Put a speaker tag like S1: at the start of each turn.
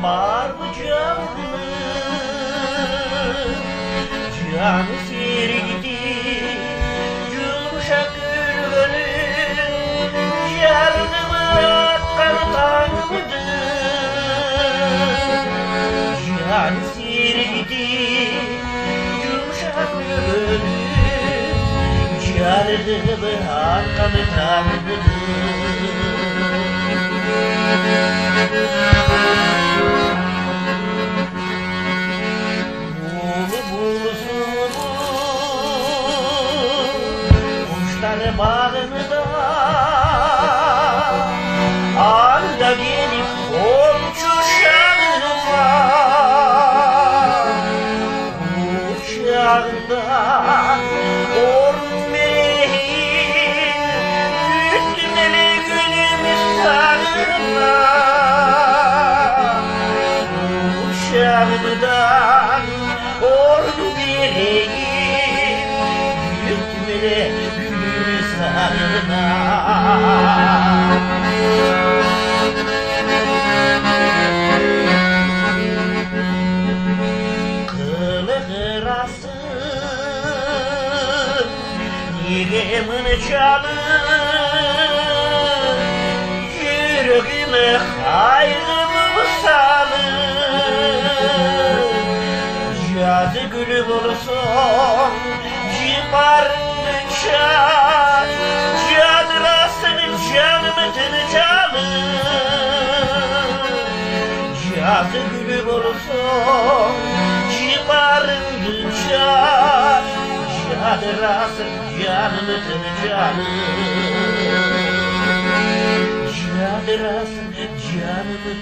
S1: var mı canımın? Canı sirgidi, yumuşak gülgünün yardımı akkan tanrıdır. Canı sirgidi, yumuşak gülgünün yardımı akkan tanrıdır. Bağrımda anda gelip uçuşanım var. Uçağında ormeyin ütmeli günümüz sarında. Uçağımdan ormeyin ütmeli Kılıkırasın yüreğimin çalır, yüreğime kaygımı salır. Cadı gülüm olsun civarınca, canımı çalır. Cadı gülüm olsun civarınca, cadırasın canımı çalır. Cadırasın canımı